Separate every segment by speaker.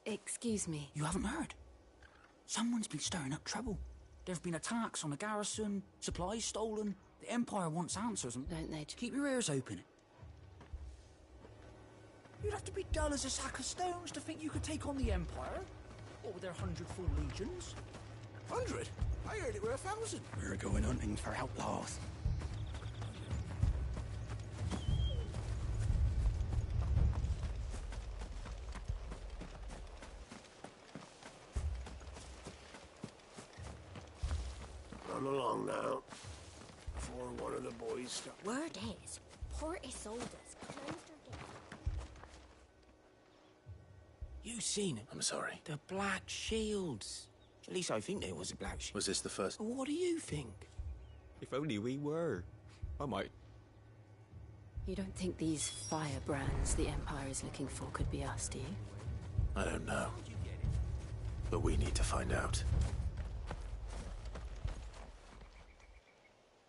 Speaker 1: Excuse me.
Speaker 2: You haven't heard? Someone's been stirring up trouble. There have been attacks on the garrison, supplies stolen. The Empire wants answers and...
Speaker 1: Don't they?
Speaker 2: Keep your ears open. You'd have to be dull as a sack of stones to think you could take on the Empire. What with their 100 full legions? 100? I heard it were 1,000.
Speaker 3: We're going hunting for outlaws.
Speaker 4: Run along now, before one of the boys starts.
Speaker 5: Word is, poor Isolde's closed her gate.
Speaker 2: You seen it?
Speaker 3: I'm sorry.
Speaker 2: The Black Shields. At least I think there was a Black Shield.
Speaker 3: Was this the first?
Speaker 2: What do you think?
Speaker 6: If only we were. I might.
Speaker 1: You don't think these firebrands the Empire is looking for could be us, do you?
Speaker 3: I don't know. But we need to find out.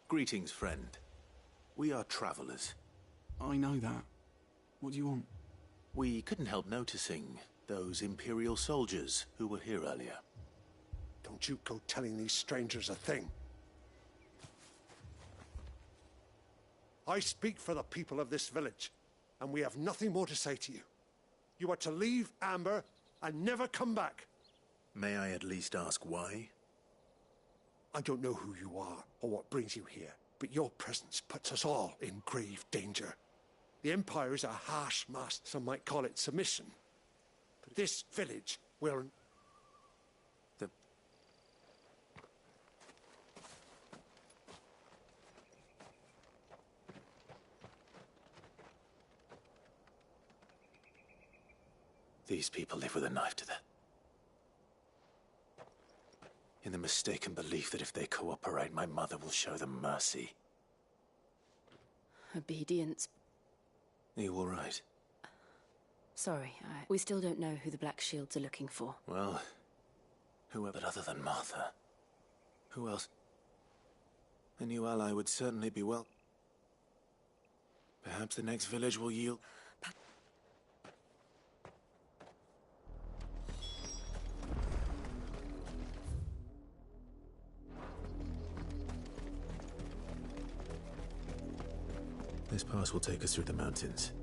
Speaker 3: Greetings, friend. We are travelers.
Speaker 7: I know that. What do you want?
Speaker 3: We couldn't help noticing those Imperial soldiers who were here earlier.
Speaker 4: Don't you go telling these strangers a thing. I speak for the people of this village, and we have nothing more to say to you. You are to leave Amber and never come back.
Speaker 3: May I at least ask why?
Speaker 4: I don't know who you are or what brings you here, but your presence puts us all in grave danger. The Empire is a harsh master, some might call it submission. But this village will...
Speaker 3: These people live with a knife to them. In the mistaken belief that if they cooperate, my mother will show them mercy.
Speaker 1: Obedience.
Speaker 3: Are you all right?
Speaker 1: Sorry, we still don't know who the Black Shields are looking for.
Speaker 3: Well, whoever other than Martha. Who else? A new ally would certainly be well. Perhaps the next village will yield... This pass will take us through the mountains.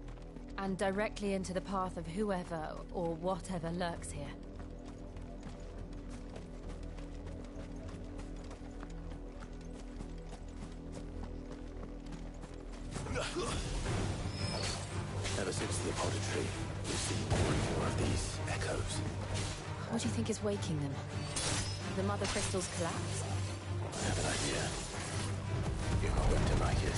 Speaker 8: And directly into the path of whoever or whatever lurks here.
Speaker 3: Ever since the apothecary, we've seen more and more of these echoes.
Speaker 8: What do you think is waking them? The Mother Crystal's collapse?
Speaker 3: I have an idea. You're not going to like it.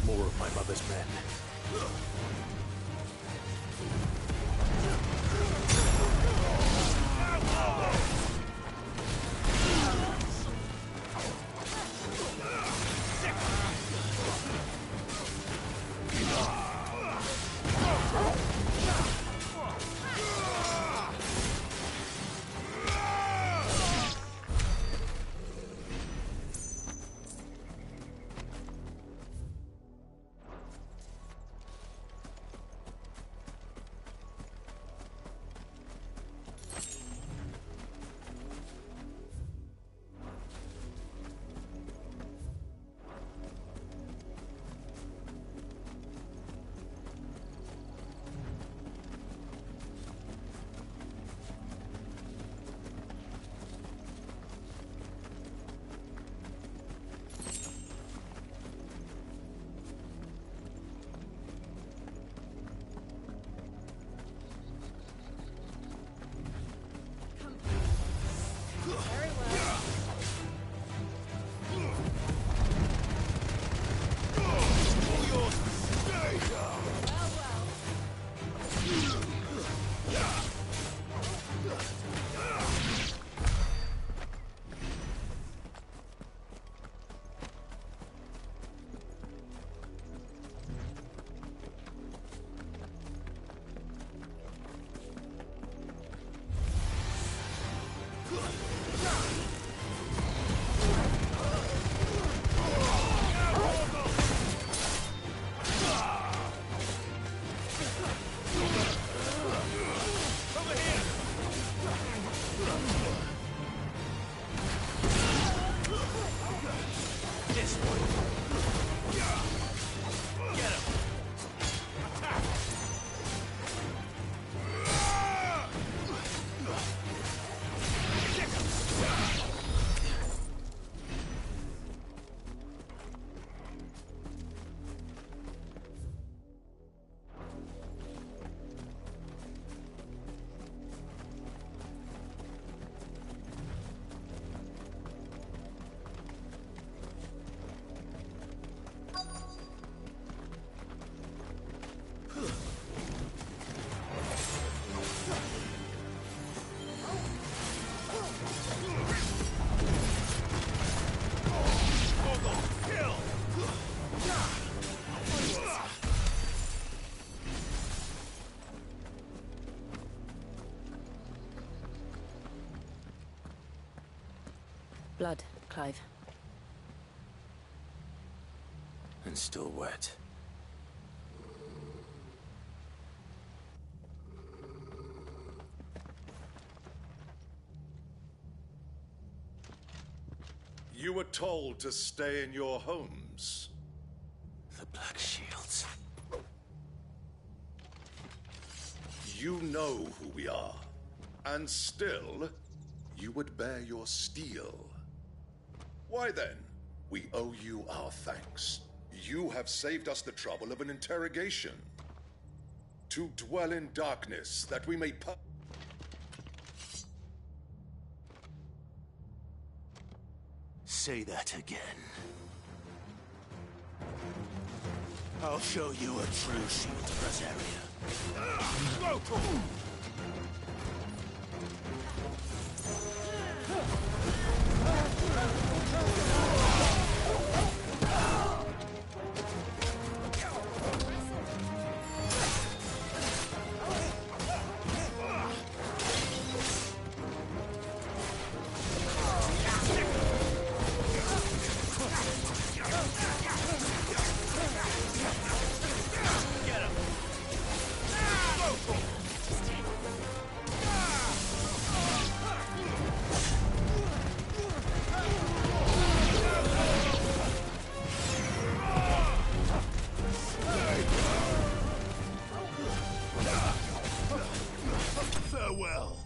Speaker 3: More of my mother's men.
Speaker 1: blood, Clive.
Speaker 3: And still wet.
Speaker 9: You were told to stay in your homes.
Speaker 3: The Black Shields.
Speaker 9: You know who we are. And still, you would bear your steel. Why then, we owe you our thanks. You have saved us the trouble of an interrogation. To dwell in darkness, that we may
Speaker 3: Say that again. I'll show you a true shield Brazaria. Farewell.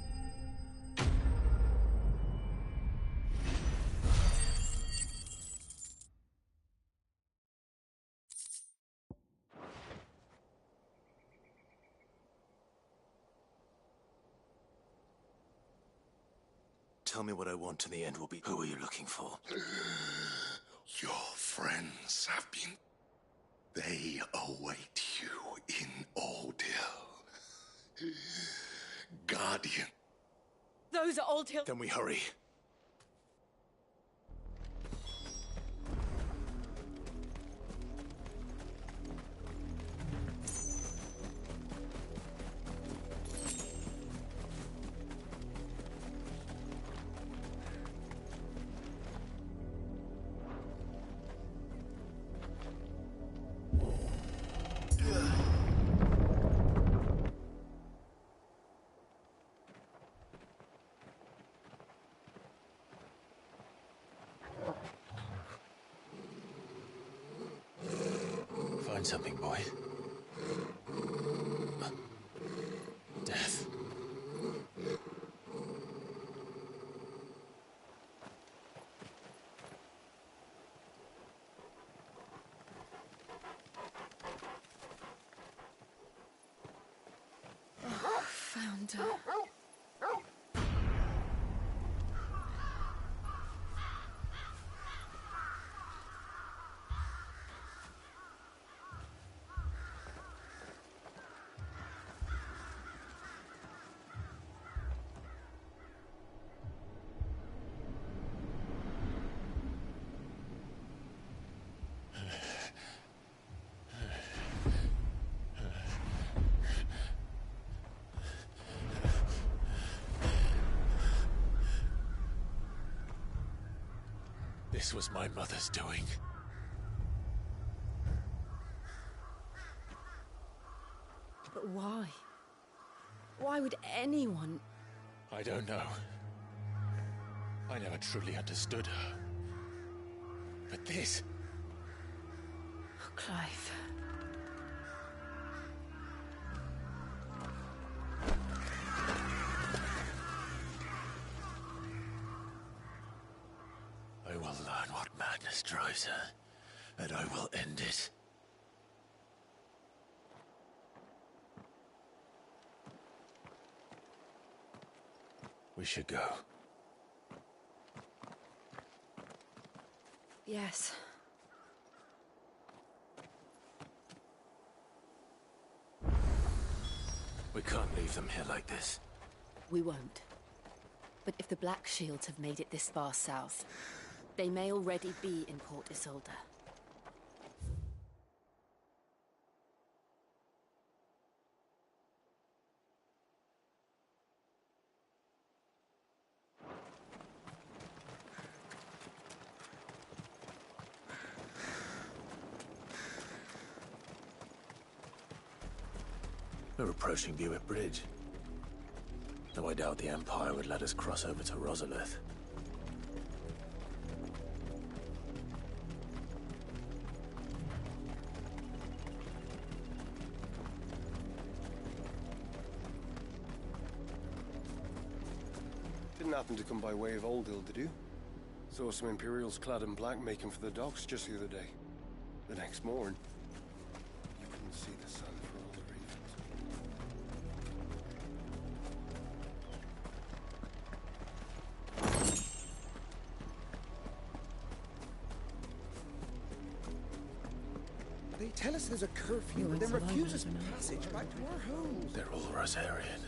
Speaker 3: Tell me what I want and the end will be. Who are you looking for?
Speaker 9: Your friends have been... They await you in Oldhill. Guardian.
Speaker 8: Those are Old Hill.
Speaker 3: Then we hurry. Find something, boy. Death.
Speaker 8: Found her.
Speaker 3: This was my mother's doing.
Speaker 1: But why? Why would anyone...
Speaker 3: I don't know. I never truly understood her. But this...
Speaker 1: Oh, Clive.
Speaker 3: I will learn what madness drives her, and I will end it. We should go.
Speaker 1: Yes.
Speaker 3: We can't leave them here like this.
Speaker 1: We won't. But if the Black Shields have made it this far south, they may already be in Port Isolde.
Speaker 3: We're approaching Buick Bridge. Though I doubt the Empire would let us cross over to Rosalith.
Speaker 10: Didn't happen to come by way of Old Hill, did you? Saw some Imperials clad in black making for the docks just the other day. The next morn, you couldn't see the sun for all the reasons.
Speaker 2: They tell us there's a curfew, but then refuse us passage back to our homes.
Speaker 3: They're all Rosarian.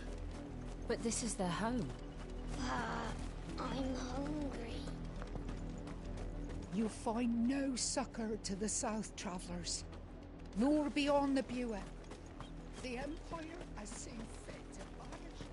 Speaker 8: But this is their home.
Speaker 5: I'm hungry.
Speaker 11: You find no succor to the South Travellers, nor beyond the Buet. The Empire has seen fit to banish us.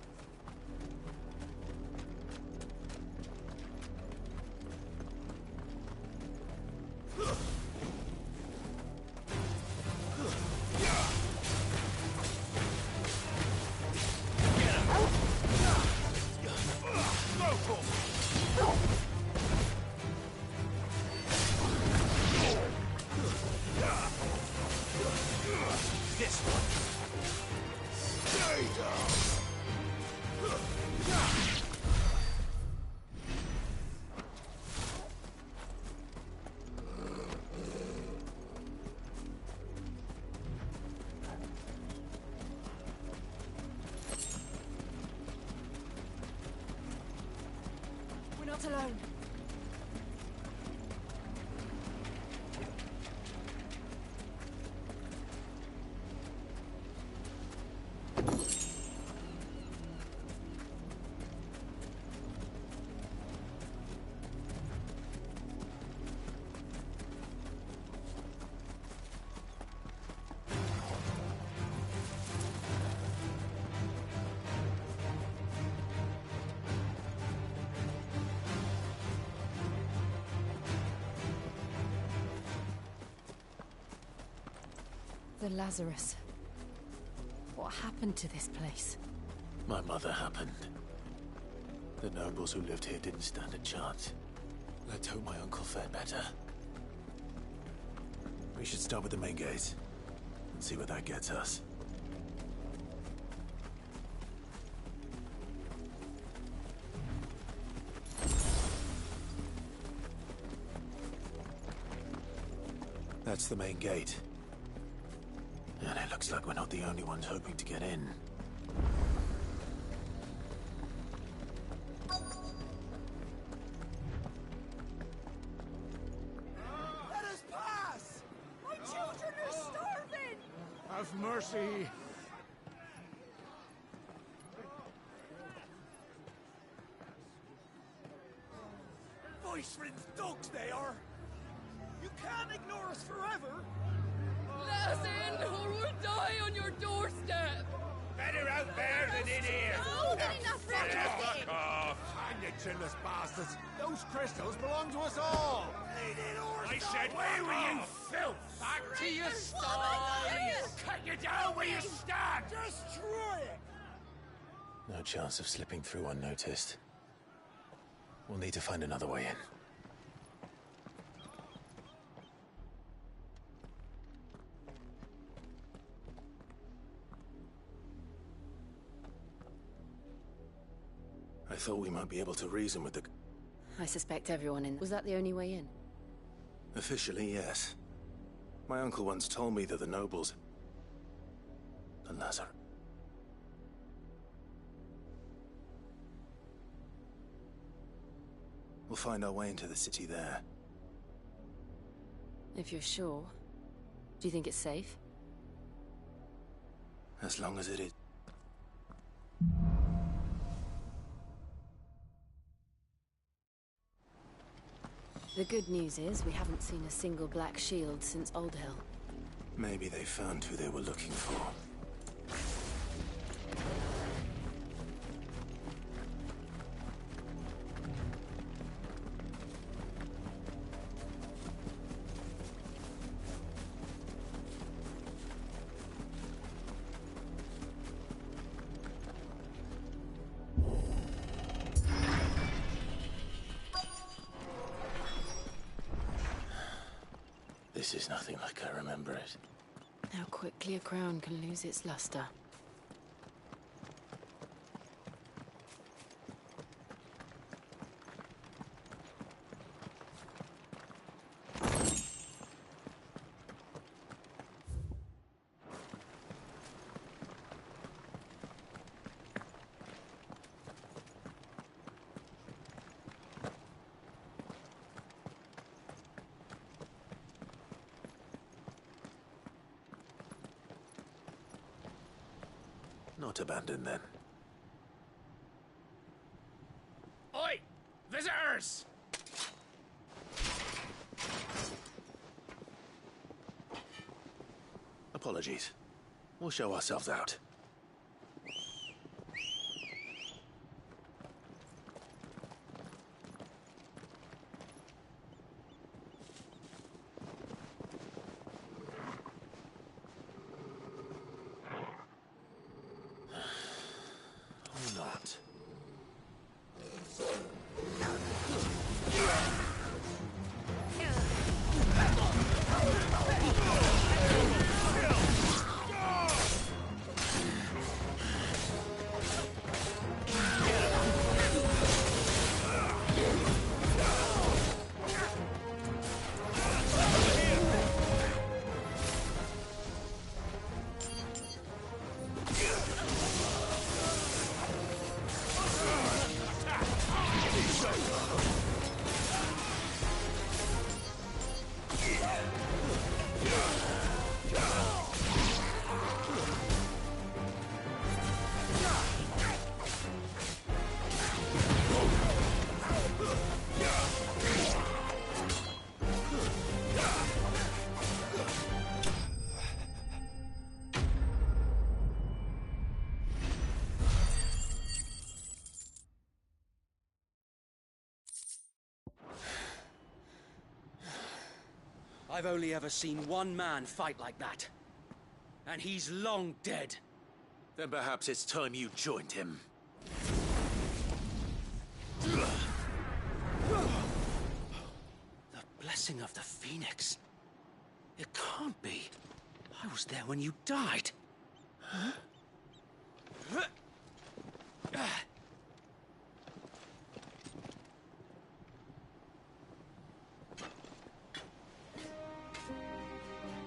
Speaker 1: Not alone.
Speaker 8: The Lazarus. What happened to this place?
Speaker 3: My mother happened. The nobles who lived here didn't stand a chance. Let's hope my uncle fared better. We should start with the main gate and see where that gets us. That's the main gate. And it looks like we're not the only ones hoping to get in.
Speaker 2: Let us pass! My children are starving!
Speaker 4: Have mercy!
Speaker 2: Voice-ridden dogs they are! You can't ignore us forever!
Speaker 12: Let us in, or we'll die on your doorstep!
Speaker 4: Better out there than in here!
Speaker 5: No, not enough for everything!
Speaker 4: Fuck off! Hang you chinless bastards! Those crystals belong to us all! I said, where were you, filth? Back to your sties! Cut you down where you stand!
Speaker 2: Destroy it!
Speaker 3: No chance of slipping through unnoticed. We'll need to find another way in. I thought we might be able to reason with the...
Speaker 1: I suspect everyone in... Was that the only way in?
Speaker 3: Officially, yes. My uncle once told me that the nobles... The Lazarus... We'll find our way into the city there.
Speaker 1: If you're sure. Do you think it's safe?
Speaker 3: As long as it is...
Speaker 1: The good news is we haven't seen a single black shield since Old Hill.
Speaker 3: Maybe they found who they were looking for. This is nothing like I remember it.
Speaker 1: How quickly a crown can lose its luster.
Speaker 3: Not abandoned, then.
Speaker 2: Oi! Visitors!
Speaker 3: Apologies. We'll show ourselves out. Or not.
Speaker 13: I've only ever seen one man fight like that. And he's long dead.
Speaker 3: Then perhaps it's time you joined him.
Speaker 13: The blessing of the Phoenix. It can't be. I was there when you died. Huh?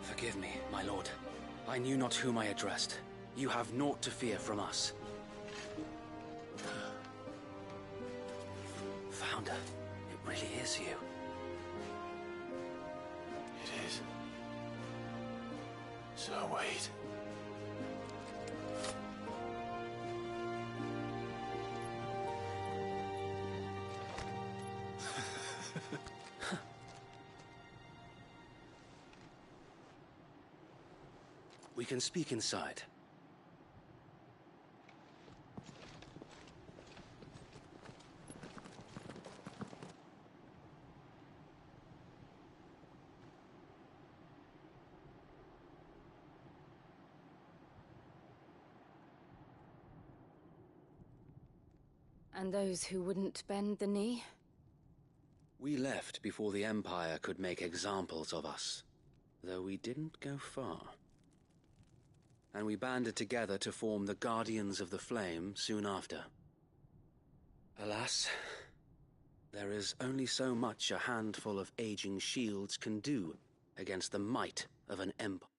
Speaker 13: Forgive me, my lord. I knew not whom I addressed. You have naught to fear from us. Founder, it really is you.
Speaker 3: It is. So wait.
Speaker 13: We can speak inside.
Speaker 1: And those who wouldn't bend the knee?
Speaker 13: We left before the Empire could make examples of us, though we didn't go far. And we banded together to form the Guardians of the Flame soon after. Alas, there is only so much a handful of aging shields can do against the might of an empire.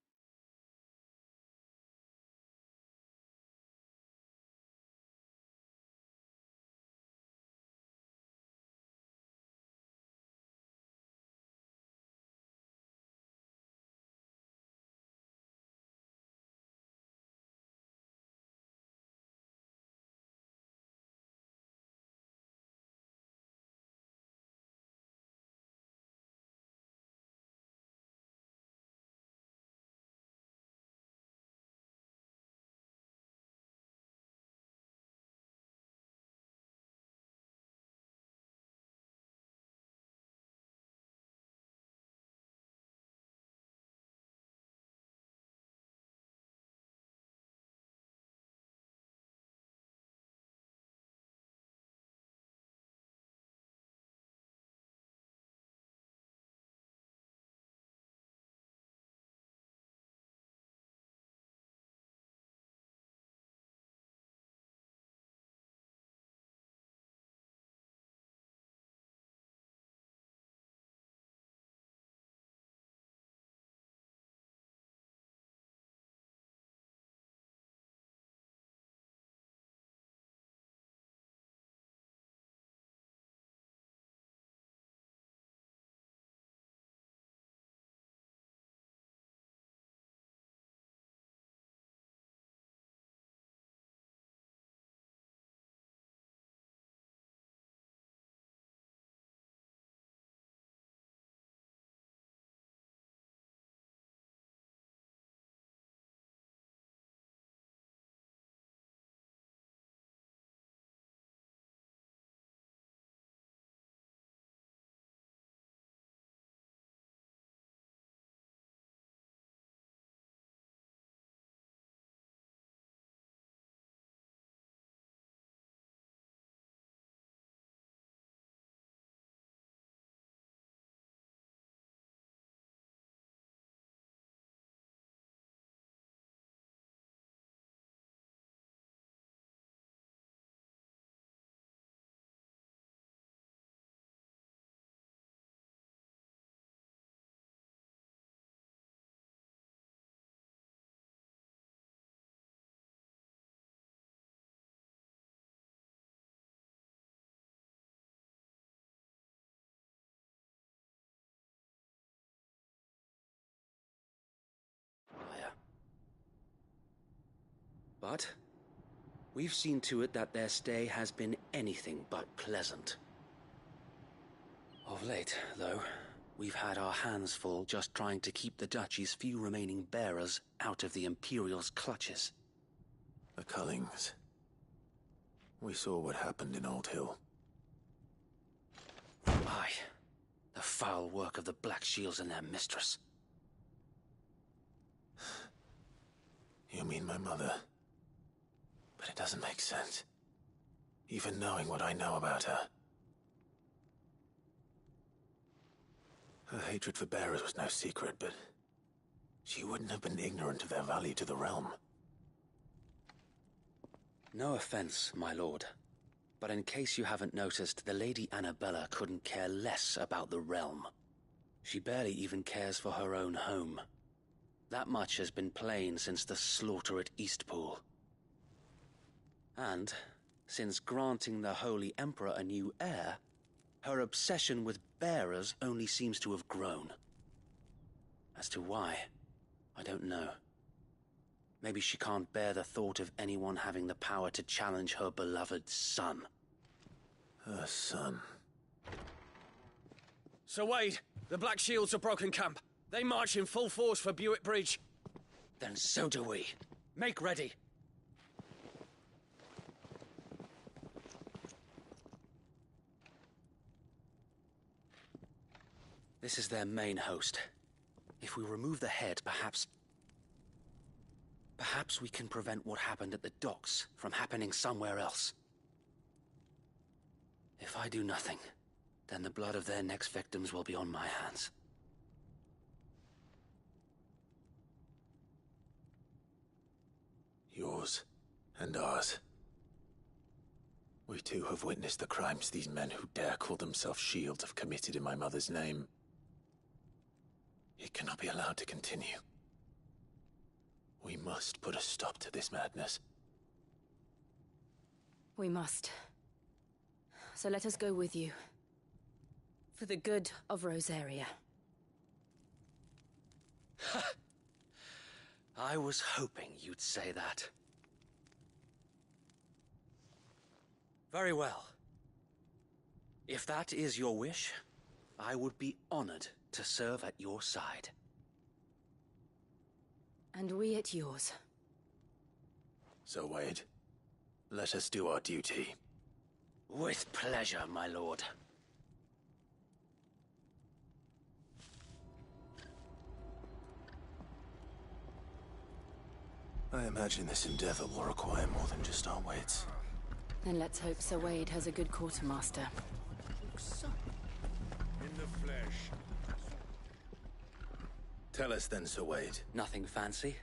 Speaker 13: But we've seen to it that their stay has been anything but pleasant. Of late, though, we've had our hands full just trying to keep the Duchy's few remaining bearers out of the Imperial's clutches.
Speaker 3: The Cullings. We saw what happened in Old Hill.
Speaker 13: Aye. The foul work of the Black Shields and their mistress.
Speaker 3: You mean my mother? But it doesn't make sense. Even knowing what I know about her. Her hatred for bearers was no secret, but she wouldn't have been ignorant of their value to the realm.
Speaker 13: No offense, my lord. But in case you haven't noticed, the Lady Annabella couldn't care less about the realm. She barely even cares for her own home. That much has been plain since the slaughter at Eastpool. And, since granting the Holy Emperor a new heir, her obsession with bearers only seems to have grown. As to why, I don't know. Maybe she can't bear the thought of anyone having the power to challenge her beloved son.
Speaker 3: Her son.
Speaker 10: Sir Wade, the Black Shields have broken camp. They march in full force for Buick Bridge.
Speaker 13: Then so do we.
Speaker 10: Make ready.
Speaker 13: This is their main host. If we remove the head, perhaps we can prevent what happened at the docks from happening somewhere else. If I do nothing, then the blood of their next victims will be on my hands.
Speaker 3: Yours and ours. We too have witnessed the crimes these men who dare call themselves shields have committed in my mother's name. It cannot be allowed to continue. We must put a stop to this madness.
Speaker 1: We must. So let us go with you. For the good of Rosaria.
Speaker 13: I was hoping you'd say that. Very well. If that is your wish, I would be honored to serve at your side.
Speaker 1: And we at yours.
Speaker 3: So, Wade, let us do our duty.
Speaker 13: With pleasure, my lord.
Speaker 3: I imagine this endeavor will require more than just our wits.
Speaker 1: Then let's hope Sir Wade has a good quartermaster.
Speaker 4: In the flesh.
Speaker 3: Tell us then, Sir Wade.
Speaker 13: Nothing fancy.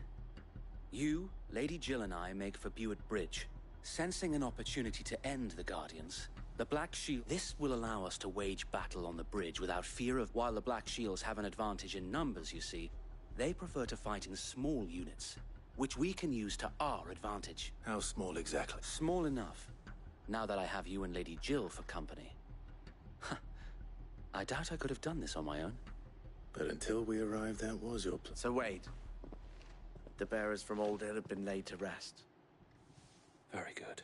Speaker 13: You, Lady Jill and I make for Buick Bridge. Sensing an opportunity to end the Guardians, the Black Shield... This will allow us to wage battle on the bridge without fear of... While the Black Shields have an advantage in numbers, you see, they prefer to fight in small units, which we can use to our advantage.
Speaker 3: How small exactly?
Speaker 13: Small enough. Now that I have you and Lady Jill for company. I doubt I could have done this on my own.
Speaker 3: But until we arrived, that was your plan.
Speaker 14: So Wade, the bearers from Old Hill have been laid to rest.
Speaker 13: Very good.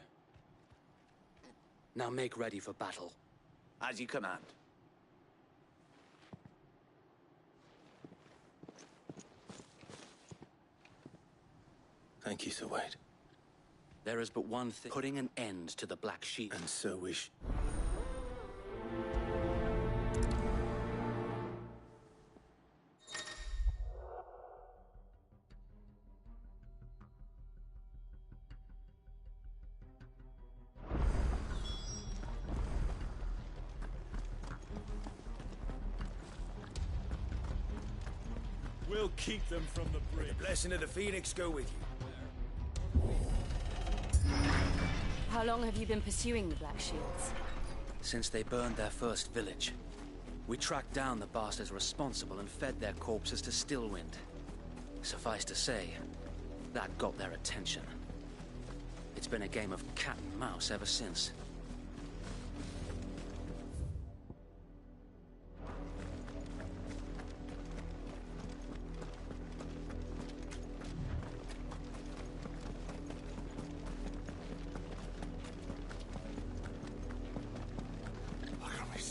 Speaker 13: Now make ready for battle.
Speaker 14: As you command.
Speaker 3: Thank you, Sir Wade.
Speaker 13: There is but one thing: putting an end to the Black Sheep.
Speaker 3: And so we
Speaker 2: We'll keep them from the bridge.
Speaker 10: The blessing of the Phoenix go with you.
Speaker 1: How long have you been pursuing the Black Shields?
Speaker 13: Since they burned their first village. We tracked down the bastards responsible and fed their corpses to Stillwind. Suffice to say, that got their attention. It's been a game of cat and mouse ever since.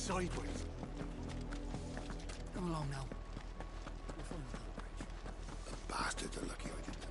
Speaker 4: sideways.
Speaker 2: Come along now. We'll find the bridge.
Speaker 9: The bastards are lucky I didn't.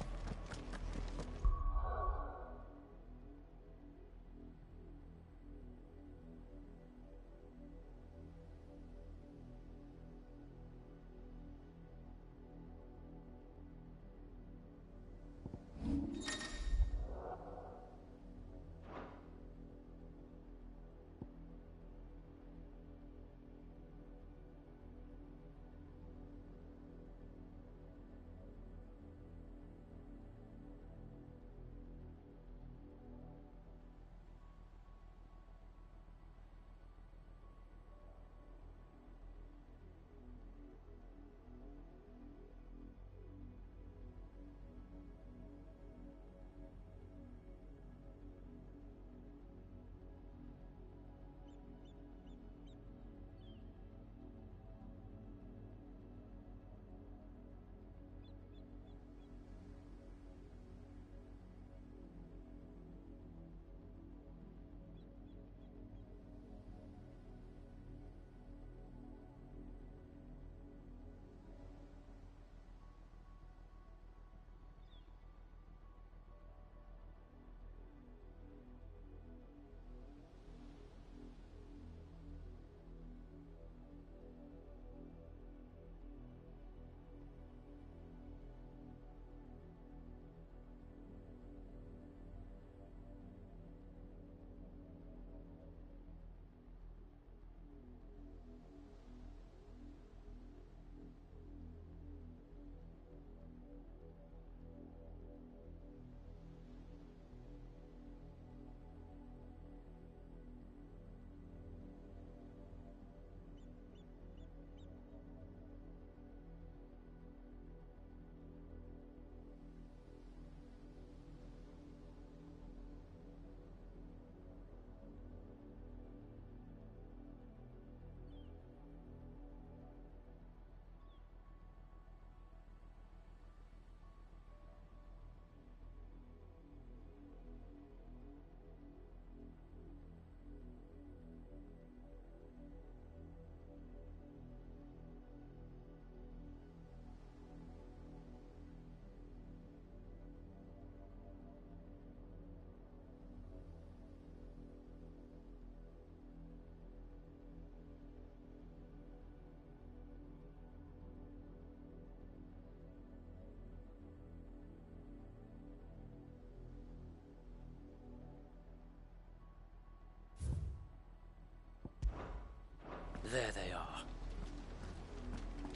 Speaker 13: There they are.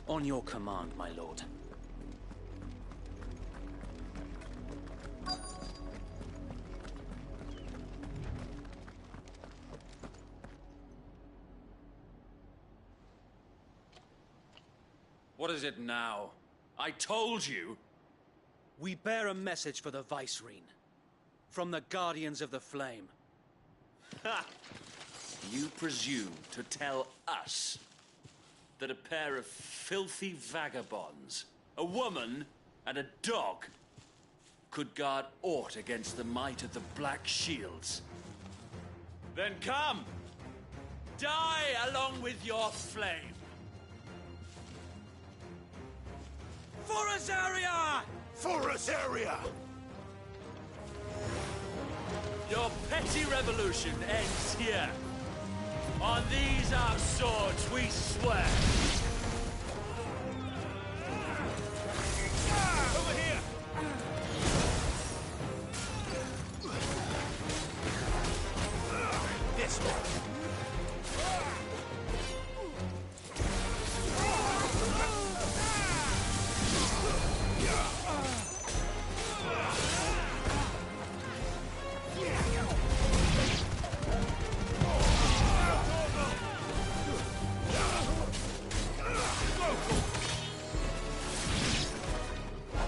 Speaker 13: On your command, my lord. What is it now? I told you! We bear a message for the Vicereine. From the Guardians of the Flame. Ha! You presume to tell us that a pair of filthy vagabonds, a woman and a dog, could guard aught against the might of the Black Shields? Then come! Die along with your flame! For Azaria!
Speaker 9: For Azaria!
Speaker 13: Your petty revolution ends here. On these our swords we swear. Over here! This one.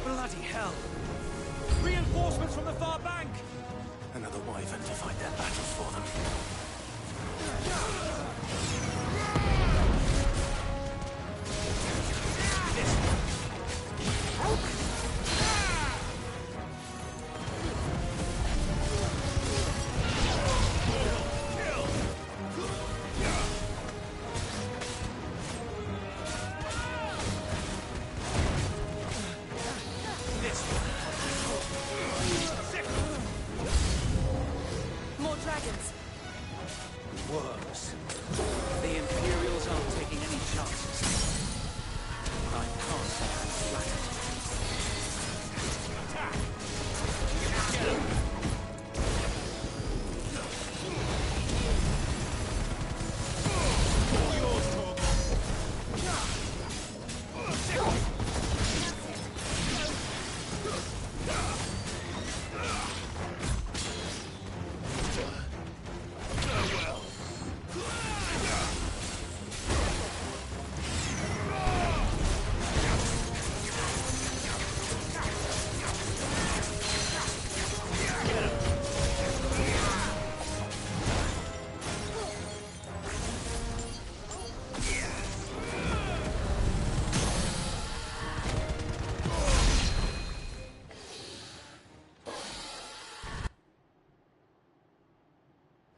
Speaker 2: Bloody hell! Reinforcements from the far bank!
Speaker 3: Another wyvern to fight their battles for them.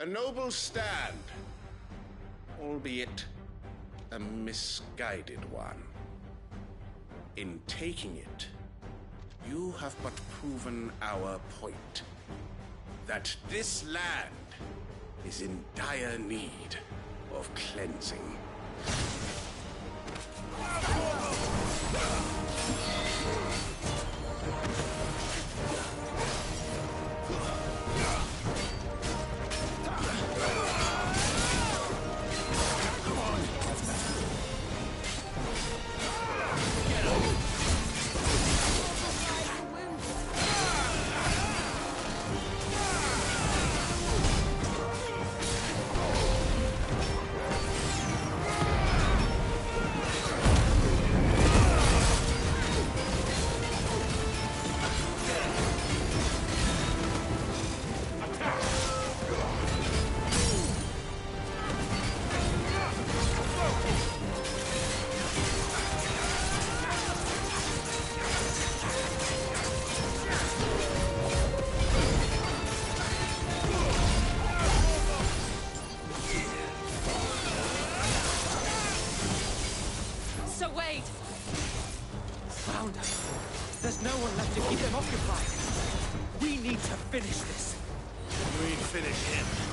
Speaker 9: A noble stand, albeit a misguided one. In taking it, you have but proven our point, that this land is in dire need of cleansing.
Speaker 2: There's no one left to keep them occupied. We need to finish this.
Speaker 3: We finish him.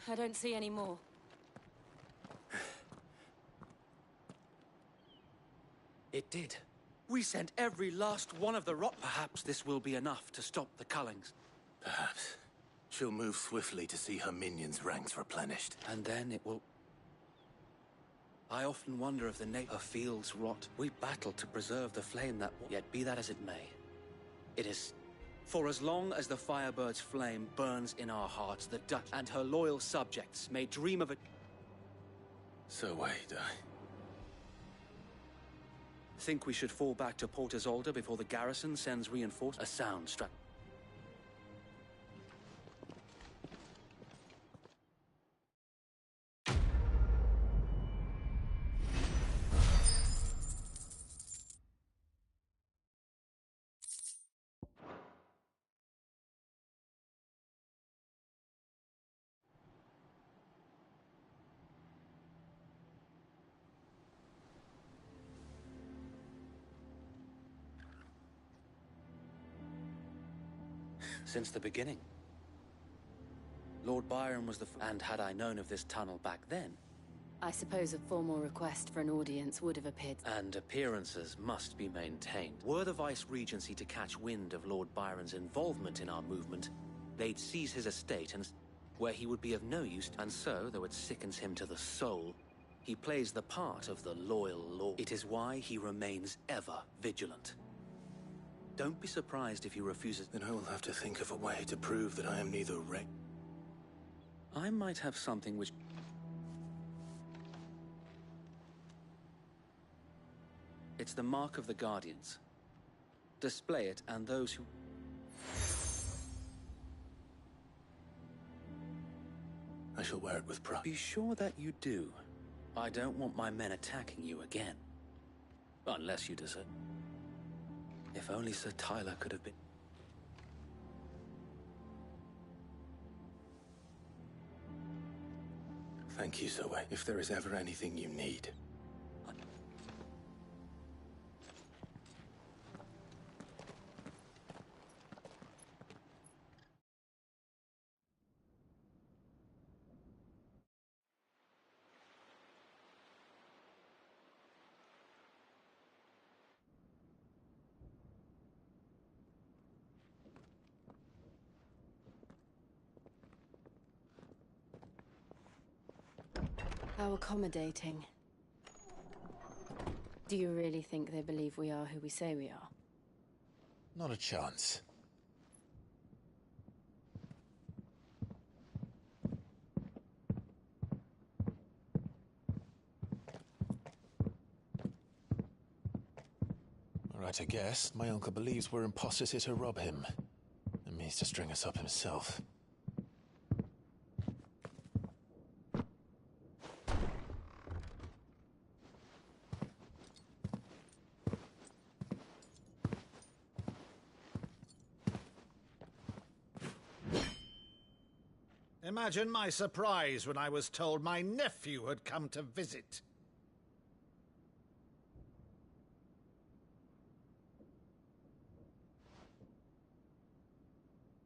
Speaker 1: I don't see any more.
Speaker 2: It did. We sent every last one of the rot. Perhaps this will be enough to stop the Cullings.
Speaker 3: Perhaps. She'll move swiftly to see her minions' ranks replenished.
Speaker 2: And then it will... I often wonder if the nature fields rot. We battle to preserve the flame that... Yet be that as it may, it is... For as long as the Firebird's flame burns in our hearts, the Dutch and her loyal subjects may dream of it.
Speaker 3: So wait,
Speaker 2: Think we should fall back to Port Isolde before the garrison sends reinforcements? A sound struck. Since the beginning. Lord Byron was the... And had I known of this tunnel back then...
Speaker 1: I suppose a formal request for an audience would have appeared.
Speaker 2: And appearances must be maintained. Were the Vice-Regency to catch wind of Lord Byron's involvement in our movement, they'd seize his estate and... where he would be of no use. And so, though it sickens him to the soul, he plays the part of the loyal lord. It is why he remains ever vigilant. Don't be surprised if he refuses.
Speaker 3: Then I will have to think of a way to prove that I am neither
Speaker 2: I might have something which... It's the mark of the Guardians. Display it, and those who...
Speaker 3: I shall wear it with pride.
Speaker 2: Be sure that you do. I don't want my men attacking you again. Unless you desert. If only Sir Tyler could have been...
Speaker 3: Thank you, Zoe. If there is ever anything you need.
Speaker 1: How accommodating. Do you really think they believe we are who we say we are?
Speaker 3: Not a chance. Right, I guess. My uncle believes we're imposters here to rob him. And means to string us up himself.
Speaker 15: Imagine my surprise when I was told my nephew had come to visit.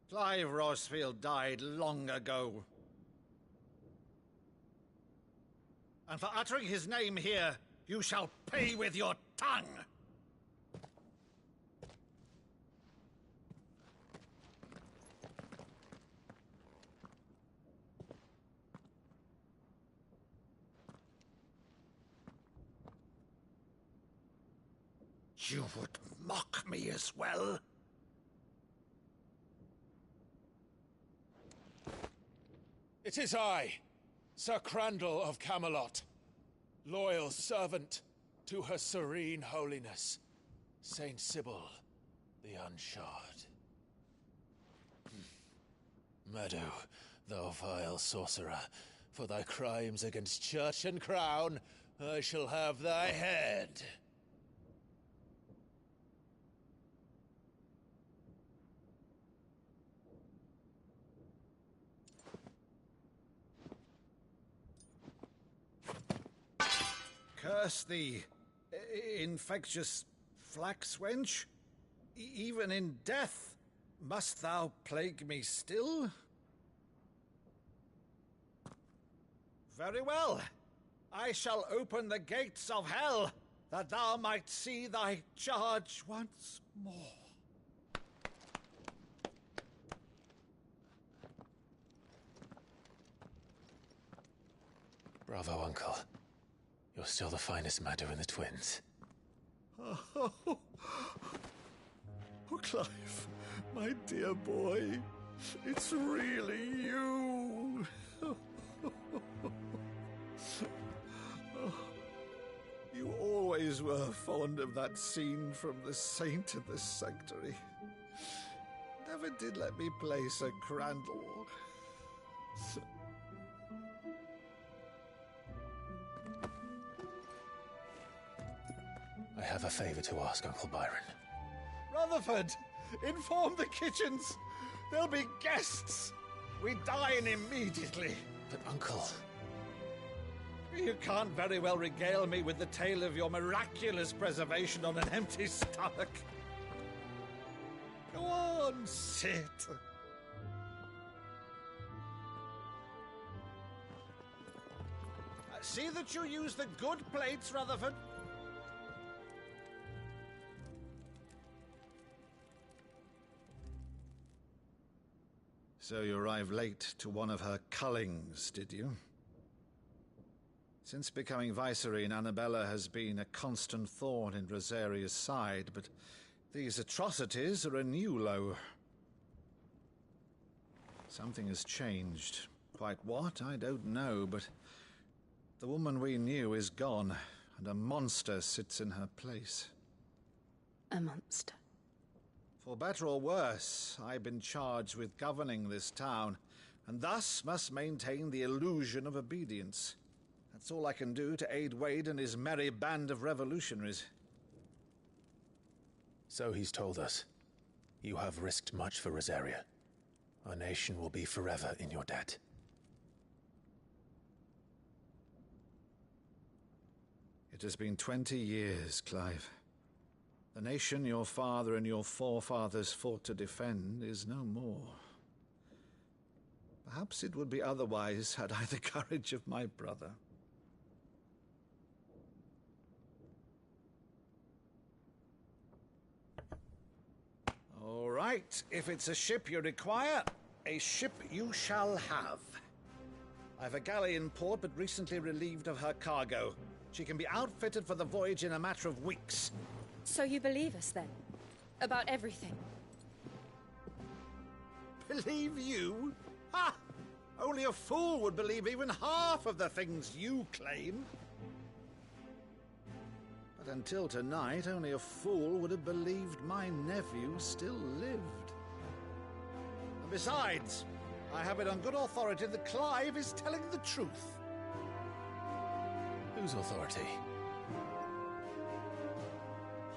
Speaker 15: Clive Rosfield died long ago. And for uttering his name here, you shall pay with your tongue! You would mock me as well?
Speaker 3: It is I, Sir Crandall of Camelot, loyal servant to Her Serene Holiness, Saint Sybil the Unshod. Meadow, thou vile sorcerer, for thy crimes against church and crown, I shall have thy head.
Speaker 15: Curse thee, infectious flax wench. Even in death, must thou plague me still? Very well. I shall open the gates of hell, that thou might see thy charge once more.
Speaker 3: Bravo, Uncle. You're still the finest Meadow in the twins.
Speaker 15: Oh, Clive, my dear boy, it's really you. You always were fond of that scene from The Saint of the Sanctuary. Never did let me play Sir Crandall.
Speaker 3: I have a favor to ask, Uncle Byron.
Speaker 15: Rutherford, inform the kitchens. There'll be guests. We dine immediately.
Speaker 3: But, Uncle...
Speaker 15: You can't very well regale me with the tale of your miraculous preservation on an empty stomach. Go on, sit. See that you use the good plates, Rutherford. So you arrived late to one of her cullings, did you? Since becoming Vicereine, Annabella has been a constant thorn in Rosaria's side, but these atrocities are a new low. Something has changed. Quite what, I don't know, but the woman we knew is gone, and a monster sits in her place.
Speaker 1: A monster?
Speaker 15: For better or worse, I've been charged with governing this town, and thus must maintain the illusion of obedience. That's all I can do to aid Wade and his merry band of revolutionaries.
Speaker 3: So he's told us. You have risked much for Rosaria. Our nation will be forever in your debt.
Speaker 15: It has been 20 years, Clive. The nation your father and your forefathers fought to defend is no more. Perhaps it would be otherwise had I the courage of my brother. All right, if it's a ship you require, a ship you shall have. I've a galley in port, but recently relieved of her cargo. She can be outfitted for the voyage in a matter of weeks.
Speaker 8: So you believe us, then? About everything?
Speaker 15: Believe you? Ha! Only a fool would believe even half of the things you claim. But until tonight, only a fool would have believed my nephew still lived. And besides, I have it on good authority that Clive is telling the truth.
Speaker 3: Whose authority?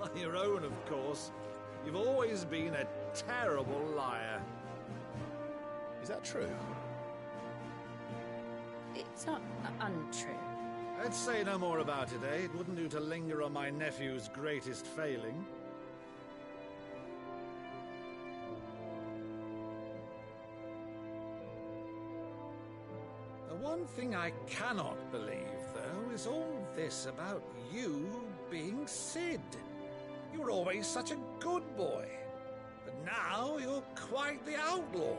Speaker 15: On your own, of course. You've always been a terrible liar.
Speaker 3: Is that true?
Speaker 8: It's not untrue.
Speaker 15: Let's say no more about it, eh? It wouldn't do to linger on my nephew's greatest failing. The one thing I cannot believe, though, is all this about you being Sid. You were always such a good boy, but now you're quite the outlaw.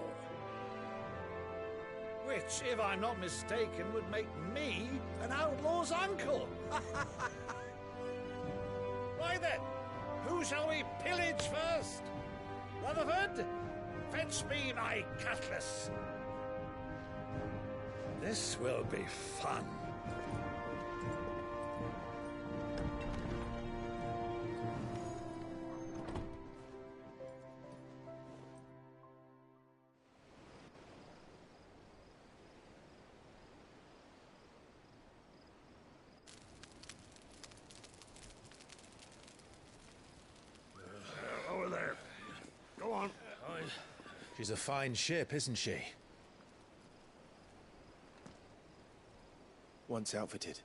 Speaker 15: Which, if I'm not mistaken, would make me an outlaw's uncle. Why then, who shall we pillage first? Rutherford, fetch me my cutlass. This will be fun.
Speaker 4: Over there. Go on.
Speaker 3: She's a fine ship, isn't she? Once outfitted,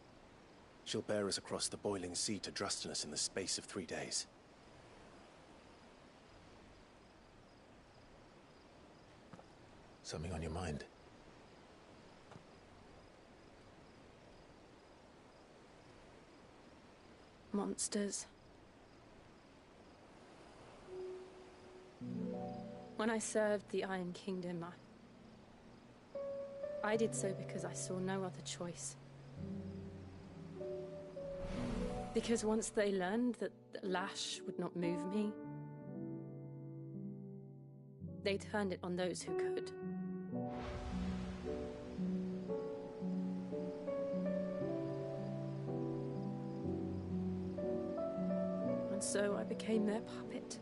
Speaker 3: she'll bear us across the boiling sea to Drustinus in the space of 3 days. Something on your mind?
Speaker 8: Monsters. When I served the Iron Kingdom, I did so because I saw no other choice. Because once they learned that the lash would not move me, they turned it on those who could. And so I became their puppet.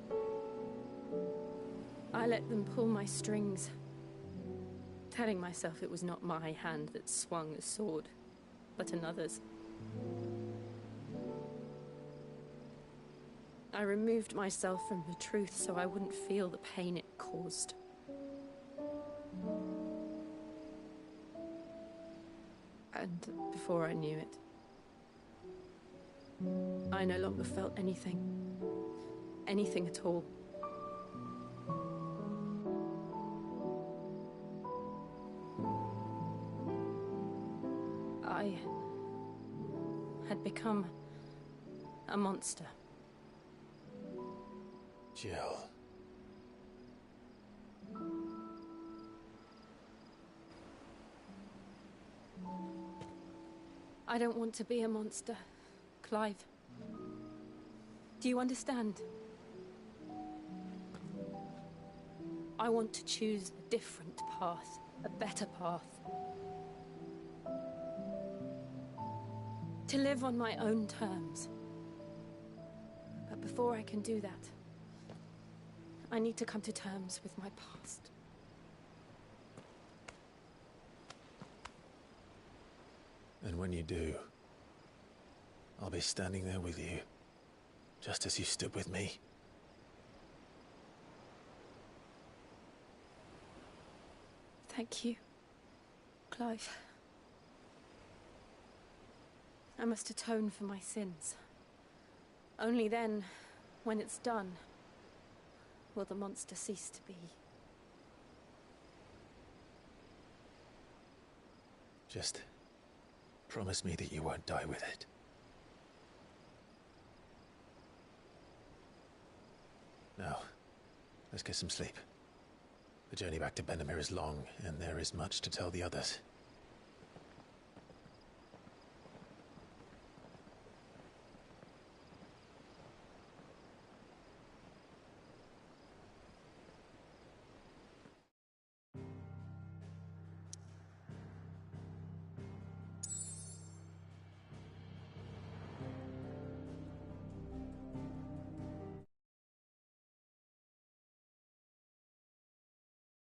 Speaker 8: I let them pull my strings, telling myself it was not my hand that swung the sword, but another's. I removed myself from the truth so I wouldn't feel the pain it caused. And before I knew it, I no longer felt anything. Anything at all. I had become a monster.
Speaker 3: Jill.
Speaker 8: I don't want to be a monster, Clive. Do you understand? I want to choose a different path, a better path. To live on my own terms. But before I can do that, I need to come to terms with my past.
Speaker 3: And when you do, I'll be standing there with you, just as you stood with me.
Speaker 8: Thank you, Clive. I must atone for my sins. Only then, when it's done, will the monster cease to be.
Speaker 3: Just promise me that you won't die with it. Now, let's get some sleep. The journey back to Benamir is long, and there is much to tell the others.